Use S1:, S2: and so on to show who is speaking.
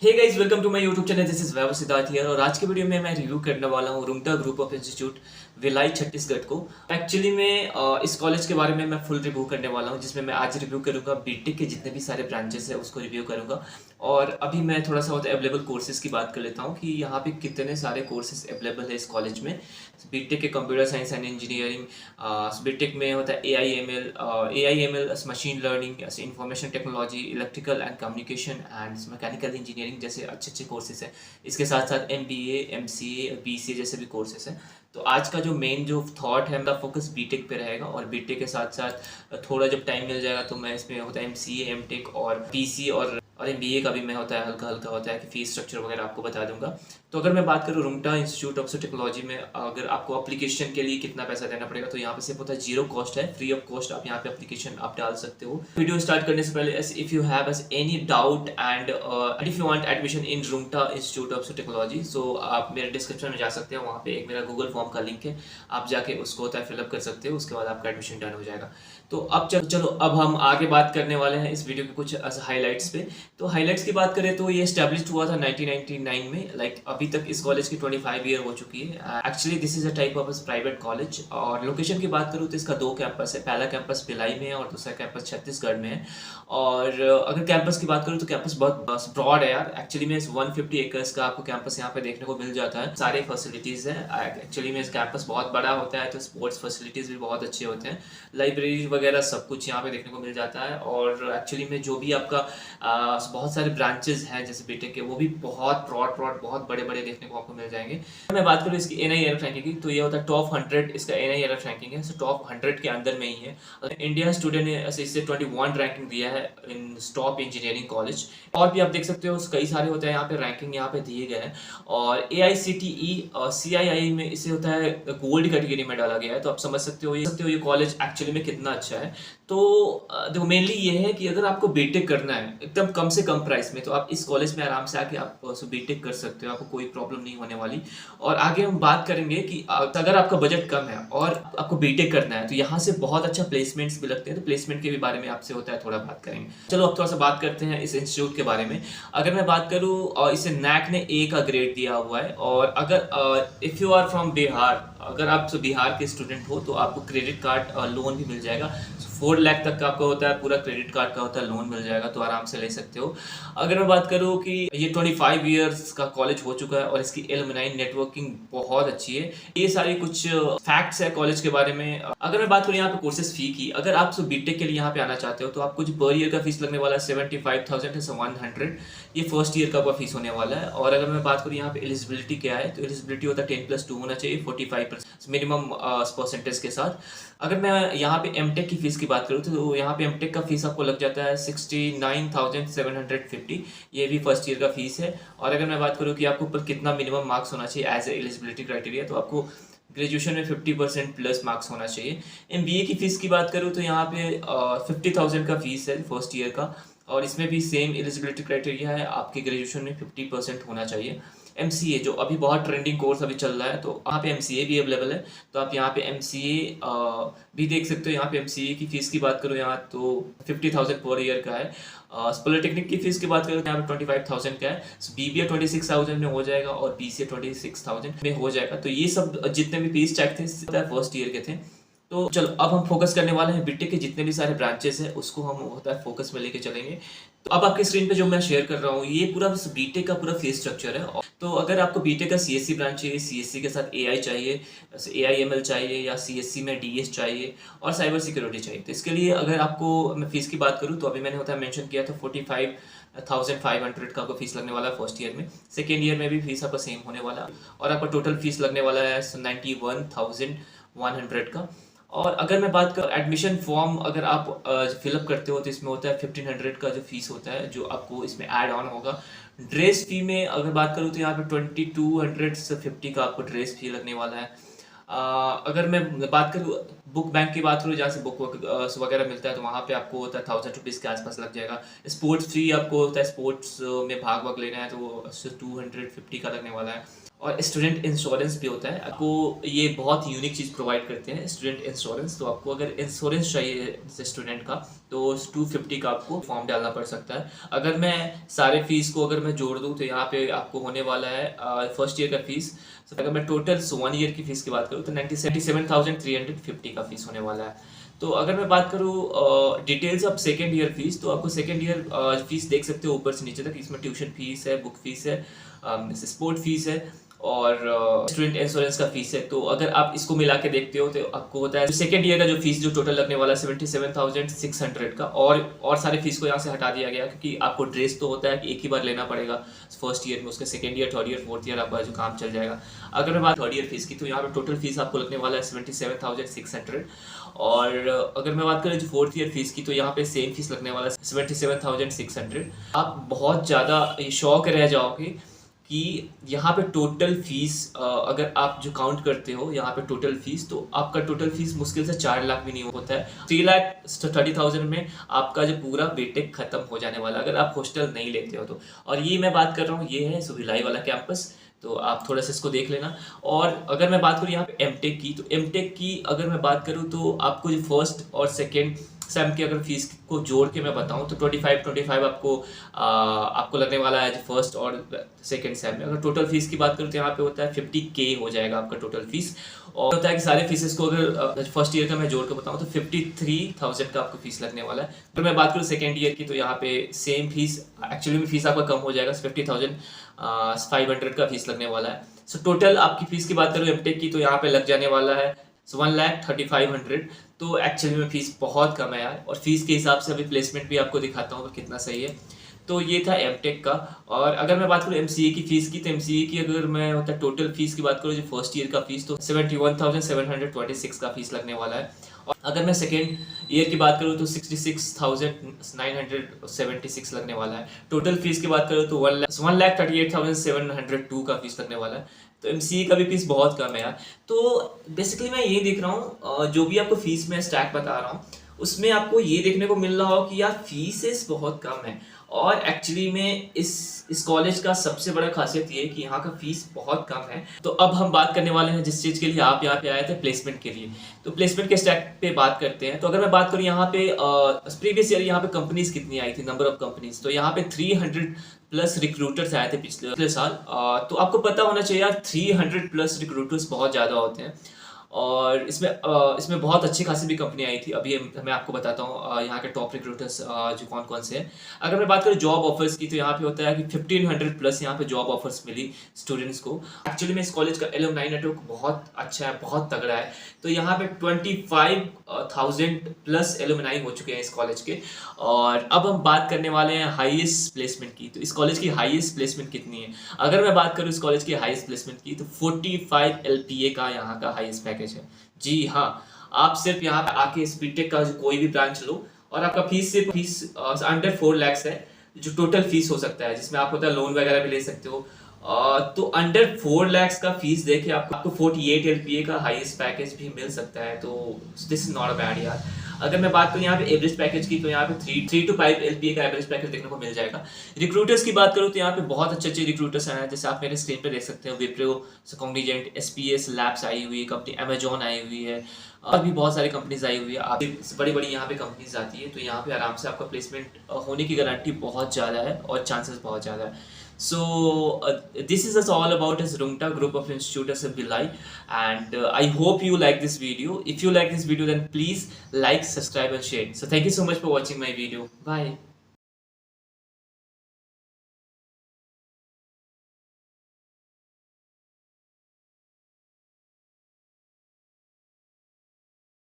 S1: Hey guys, welcome to my YouTube channel. This is Vaibhav Siddharth here और आज के video में मैं रिव्यू करने वाला हूँ Rungta group of institute Bhilai Chhattisgarh को। एक्चुअली में इस कॉलेज के बारे में मैं फुल रिव्यू करने वाला हूँ, जिसमें मैं आज रिव्यू करूँगा बीटेक के जितने भी सारे ब्रांचेस है उसको रिव्यू करूँगा। और अभी मैं थोड़ा सा होता है अवेलेबल कोर्सेज की बात कर लेता हूँ कि यहाँ पे कितने सारे कोर्सेज अवेलेबल है इस कॉलेज में। बीटेक के computer science and engineering, BTech में होता है A I M L machine learning, information technology, electrical and communication and mechanical engineering जैसे अच्छे अच्छे कोर्सेज हैं। इसके साथ साथ MBA, MCA, BCA जैसे भी कोर्सेज हैं। तो आज का जो मेन जो थॉट है, मेरा फोकस बीटेक पे रहेगा और बीटेक के साथ साथ थोड़ा जब टाइम मिल जाएगा तो मैं इसमें होता है MCA, MTech और PC और MBA का भी मैं होता है हल्का हल्का होता है कि फीस स्ट्रक्चर वगैरह आपको बता दूंगा। तो अगर मैं बात करूँ रुंगटा इंस्टीट्यूट ऑफ टेक्नोलॉजी में, अगर आपको एप्लीकेशन के लिए कितना पैसा देना पड़ेगा तो यहाँ पे सिर्फ होता है जीरो कॉस्ट है, फ्री ऑफ कॉस्ट आप यहाँ पे एप्लीकेशन आप डाल सकते हो। वीडियो स्टार्ट करने से पहले if you have any doubt and if you want admission in Rungta institute of technology, so आप मेरे डिस्क्रिप्शन में जा सकते हो, वहाँ पे एक मेरा गूगल फॉर्म का लिंक है, आप जाके उसको होता है फिलअप कर सकते हो, उसके बाद आपका एडमिशन डन हो जाएगा। तो अब चलो अब हम आगे बात करने वाले हैं इस वीडियो के कुछ हाईलाइट्स पे। तो हाईलाइट्स की बात करें तो ये एस्टेब्लिश्ड हुआ था 1999 में। अभी तक इस कॉलेज की 25 ईयर हो चुकी है। Actually this is a type of private college. और लोकेशन की बात करूँ तो इसका दो कैंपस है, पहला कैंपस भिलाई में है और दूसरा कैंपस छत्तीसगढ़ में है। और अगर कैंपस की बात करूँ तो कैंपस बहुत ब्रॉड है यार। एक्चुअली में 150 एकर्स का आपको कैंपस यहाँ पे देखने को मिल जाता है, सारे फैसिलिटीज़ हैं। एक्चुअली में इस कैंपस बहुत बड़ा होता है तो स्पोर्ट्स फैसिलिटीज़ भी बहुत अच्छे होते हैं, लाइब्रेरी वगैरह सब कुछ यहाँ पे देखने को मिल जाता है। और एक्चुअली में जो भी आपका बहुत सारे ब्रांचेस हैं जैसे बीटेक के, वो भी बहुत ब्रॉड बहुत बड़े बड़े देखने को आपको मिल जाएंगे। मैं बात करूँ इसकी NIRF रैंकिंग की तो ये होता है टॉप 100 इसका NIRF रैंकिंग है, सो टॉप 100 के अंदर में ही है। इंडिया स्टूडेंट ने इसे 21 रैंकिंग दिया है इन टॉप इंजीनियरिंग कॉलेज। और भी आप देख सकते हो कई सारे होते हैं यहाँ पे रैंकिंग यहाँ पे दिए गए हैं। और AICTE और CII में इसे होता है गोल्ड कैटेगरी में डाला गया है। तो आप समझ सकते हो ये कॉलेज एक्चुअली में कितना अच्छा है। तो देखो मेनली ये है कि अगर आपको बीटेक करना है एकदम कम से कम प्राइस में, तो आप इस कॉलेज में आराम से आके आप बीटेक कर सकते हो, आपको कोई प्रॉब्लम नहीं होने वाली। और आगे हम बात करेंगे कि अगर आपका बजट कम है और आपको बीटेक करना है तो यहाँ से बहुत अच्छा प्लेसमेंट्स भी लगते हैं। तो प्लेसमेंट के भी बारे में आपसे होता है थोड़ा बात करेंगे। चलो अब थोड़ा सा बात करते हैं इस इंस्टीट्यूट के बारे में। अगर मैं बात करूँ इसे NAC ने A का ग्रेड दिया हुआ है। और अगर if you are from Bihar, अगर आप बिहार के स्टूडेंट हो तो आपको क्रेडिट कार्ड लोन भी मिल जाएगा। 4 लाख तक का आपका होता है, पूरा क्रेडिट कार्ड का होता है, लोन मिल जाएगा, तो आराम से ले सकते हो। अगर मैं बात करूँ कि ये 25 इयर्स का कॉलेज हो चुका है और इसकी एलुमनाई नेटवर्किंग बहुत अच्छी है। ये सारी कुछ फैक्ट्स है कॉलेज के बारे में। अगर मैं बात करूँ यहाँ पे कोर्सेज फी की, अगर आप बीटेक के लिए यहाँ पे आना चाहते हो तो आपको जो पर ईयर का फीस लगने वाला है 75,100, ये फर्स्ट ईयर का आपका फीस होने वाला है। और अगर मैं बात करूँ यहाँ पे एलिजिबिलिटी क्या है, तो एलिजिबिलिटी होता है 10+2 होना चाहिए 45% मिनिमम परसेंटेज के साथ। अगर मैं यहाँ पे MTech की फीस की बात करूँ तो यहाँ पे MTech का फीस आपको लग जाता है 69,750, ये भी फर्स्ट ईयर का फीस है। और अगर मैं बात करूँ कि आपको ऊपर कितना मिनिमम मार्क्स होना चाहिए एज ए एलिजिबिलिटी क्राइटेरिया, तो आपको ग्रेजुएशन में 50% प्लस मार्क्स होना चाहिए। MBA की फ़ीस की बात करूँ तो यहाँ पे 50,000 का फीस है फर्स्ट ईयर का, और इसमें भी सेम एलिजिबिलिटी क्राइटेरिया है, आपके ग्रेजुएशन में 50% होना चाहिए। MCA जो अभी बहुत ट्रेंडिंग कोर्स अभी चल रहा है, तो वहाँ पे MCA भी अवेलेबल है, तो आप यहाँ पे MCA भी देख सकते हो। यहाँ पे MCA की फ़ीस की बात करूँ यहाँ तो 50,000 पर ईयर का है। पॉलिटेक्निक की फीस की बात करें तो यहाँ पे 25,000 का है। BBA 26,000 में हो जाएगा और BCA 26,000 में हो जाएगा। तो ये सब जितने भी फीस चेक थे फर्स्ट ईयर के थे। तो चलो अब हम फोकस करने वाले हैं बीटेक के जितने भी सारे ब्रांचेस हैं उसको हम होता है फोकस में लेके चलेंगे। तो अब आपकी स्क्रीन पे जो मैं शेयर कर रहा हूँ ये पूरा बीटेक का पूरा फीस स्ट्रक्चर है। तो अगर आपको बीटेक का CSC ब्रांच चाहिए, CSC के साथ AI चाहिए, AIML चाहिए, या CSC में DS चाहिए और साइबर सिक्योरिटी चाहिए, तो इसके लिए अगर आपको मैं फीस की बात करूँ तो अभी मैंने होता है मेंशन किया था 45,500 का आपको फीस लगने वाला है फर्स्ट ईयर में। सेकेंड ईयर में भी फीस आपका सेम होने वाला है और आपका टोटल फीस लगने वाला है 91,100 का। और अगर मैं बात करूँ एडमिशन फॉर्म अगर आप फिलअप करते हो तो इसमें होता है 1500 का जो फीस होता है जो आपको इसमें ऐड ऑन होगा। ड्रेस फी में अगर बात करूँ तो यहाँ पे 2250 का आपको ड्रेस फी लगने वाला है। अगर मैं बात करूँ बुक बैंक की बात करूँ, जहाँ से बुक वगैरह मिलता है, तो वहाँ पे आपको होता है 1000 रुपीज़ के आसपास लग जाएगा। स्पोर्ट्स फ्री आपको होता है, स्पोर्ट्स में भाग लेना है तो वो 250 का लगने वाला है। और स्टूडेंट इंश्योरेंस भी होता है। आपको ये बहुत यूनिक चीज़ प्रोवाइड करते हैं स्टूडेंट इंश्योरेंस। तो आपको अगर इंश्योरेंस चाहिए जैसे स्टूडेंट का, तो 250 का आपको फॉर्म डालना पड़ सकता है। अगर मैं सारे फीस को अगर मैं जोड़ दूँ तो यहाँ पे आपको होने वाला है फर्स्ट ईयर का फीस। तो अगर मैं टोटल 1 ईयर की फ़ीस की बात करूँ तो 97,350 का फ़ीस होने वाला है। तो अगर मैं बात करूँ details of second year fees, तो आपको सेकेंड ईयर फीस देख सकते हो ऊपर से नीचे तक। इसमें ट्यूशन फीस है, बुक फीस है, स्पोर्ट फीस है और स्टूडेंट इंश्योरेंस का फीस है। तो अगर आप इसको मिला के देखते हो तो आपको होता है सेकेंड ईयर का जो फीस जो टोटल लगने वाला है 77,600 का। और सारे फीस को यहाँ से हटा दिया गया क्योंकि आपको ड्रेस तो होता है कि एक ही बार लेना पड़ेगा फर्स्ट ईयर में, उसके second year, third year, fourth year आपका जो काम चल जाएगा। अगर मैं बात थर्ड ईयर फीस की, तो यहाँ पर टोटल फीस आपको लगने वाला है 77,600। और अगर मैं बात करें जो फोर्थ ईयर फीस की, तो यहाँ पे सेम फीस लगने वाला है 77,600। आप बहुत ज़्यादा शौक रह जाओगे कि यहाँ पे टोटल फीस अगर आप जो काउंट करते हो यहाँ पे टोटल फीस, तो आपका टोटल फीस मुश्किल से 4 लाख भी नहीं होता है। 3,30,000 में आपका जो पूरा बीटेक खत्म हो जाने वाला अगर आप हॉस्टल नहीं लेते हो तो। और ये मैं बात कर रहा हूँ, ये है भिलाई वाला कैंपस, तो आप थोड़ा सा इसको देख लेना। और अगर मैं बात करूँ यहाँ पे एमटेक की, तो एमटेक की अगर मैं बात करूँ तो आपको जो फर्स्ट और सेकेंड सेम की अगर फीस को जोड़ के मैं बताऊं तो 25 आपको लगने वाला है फर्स्ट और सेकेंड सेम में। अगर टोटल फीस की बात करूं तो यहाँ पे होता है 50K हो जाएगा आपका टोटल फीस। और होता है कि सारे फीसेस को अगर फर्स्ट ईयर का मैं जोड़ के बताऊं तो 53,000 का आपको फीस लगने वाला है। अगर मैं बात करूं सेकेंड ईयर की, तो यहाँ पे सेम फीस, एक्चुअली में फीस आपका कम हो जाएगा, 50,500 का फीस लगने वाला है। सो टोटल आपकी फीस की बात करूँ एमटेक की, तो यहाँ पे लग जाने वाला है 1,35,500। तो एक्चुअली में फीस बहुत कम है यार। और फीस के हिसाब से अभी प्लेसमेंट भी आपको दिखाता हूँ कितना सही है। तो ये था एमटेक का। और अगर मैं बात करूँ एमसीए की फ़ीस की, तो एमसीए की अगर मैं होता है टोटल फीस की बात करूँ जो फर्स्ट ईयर का फीस, तो 71,726 का फीस लगने वाला है। और अगर मैं सेकेंड ईयर की बात करूँ तो 66,976 लगने वाला है। टोटल फीस की बात करूँ तो 1,38,702 का फीस लगने वाला है। तो एमसीए का भी फीस बहुत कम है यार। तो बेसिकली मैं ये देख रहा हूँ जो भी आपको फीस में स्टैक बता रहा हूँ उसमें आपको ये देखने को मिल रहा हो कि यार फीसेस बहुत कम है। और एक्चुअली में इस कॉलेज का सबसे बड़ा खासियत ये है कि यहाँ का फीस बहुत कम है। तो अब हम बात करने वाले हैं जिस चीज़ के लिए आप यहाँ पे आए थे, प्लेसमेंट के लिए। तो प्लेसमेंट के स्टैक पे बात करते हैं। तो अगर मैं बात करूँ यहाँ पे प्रीवियस ईयर यहाँ पे कंपनीज कितनी आई थी, नंबर ऑफ कंपनीज, तो यहाँ पे 300 प्लस रिक्रूटर्स आए थे पिछले साल। तो आपको पता होना चाहिए यार 300 प्लस रिक्रूटर्स बहुत ज़्यादा होते हैं। और इसमें बहुत अच्छी खासी भी कंपनी आई थी। अभी मैं आपको बताता हूँ यहाँ के टॉप रिक्रूटर्स जो कौन कौन से हैं। अगर मैं बात करूँ जॉब ऑफर्स की, तो यहाँ पे होता है कि 1500 प्लस यहाँ पे जॉब ऑफर्स मिली स्टूडेंट्स को। एक्चुअली में इस कॉलेज का एलुमनाई नेटवर्क बहुत अच्छा है, बहुत तगड़ा है। तो यहाँ पे 25,000 प्लस एलुमनाई हो चुके हैं इस कॉलेज के। और अब हम बात करने वाले हैं हाईएस्ट प्लेसमेंट की। तो इस कॉलेज की हाईएस्ट प्लेसमेंट कितनी है? अगर मैं बात करूँ इस कॉलेज की हाईएस्ट प्लेसमेंट की, तो 45 LPA का यहाँ का हाईएस्ट पैकेज है। जी हाँ, आप सिर्फ यहाँ पे आके बीटेक का कोई भी ब्रांच लो और आपका फीस अंडर 4 लाख है जो टोटल फीस हो सकता है, जिसमें आप होता है लोन वगैरह भी ले सकते हो। तो अंडर 4 लाख का फीस देके आपको 48 LPA का हाईएस्ट पैकेज भी मिल सकता है। तो this is not a bad यार। अगर मैं बात करूँ यहाँ पे एवरेज पैकेज की, तो यहाँ पे 3 to 5 LPA का एवरेज पैकेज देखने को मिल जाएगा। रिक्रूटर्स की बात करूँ तो यहाँ पे बहुत अच्छे रिक्रूटर्स आए हैं, जैसे आप मेरे स्क्रीन पे देख सकते हो। विप्रो, कॉग्निजेंट, SPS लैब्स आई हुई है कंपनी, अमेजॉन आई हुई है, और भी बहुत सारी कंपनीज आई हुई है। आप बड़ी बड़ी यहाँ पे कंपनीज आती है, तो यहाँ पे आराम से आपका प्लेसमेंट होने की गारंटी बहुत ज़्यादा है और चांसेस बहुत ज़्यादा है। So this is all about his Rungta Group of Institutes of Bhilai, and I hope you like this video. If you like this video, then please like, subscribe and share. So thank you so much for watching my video. Bye.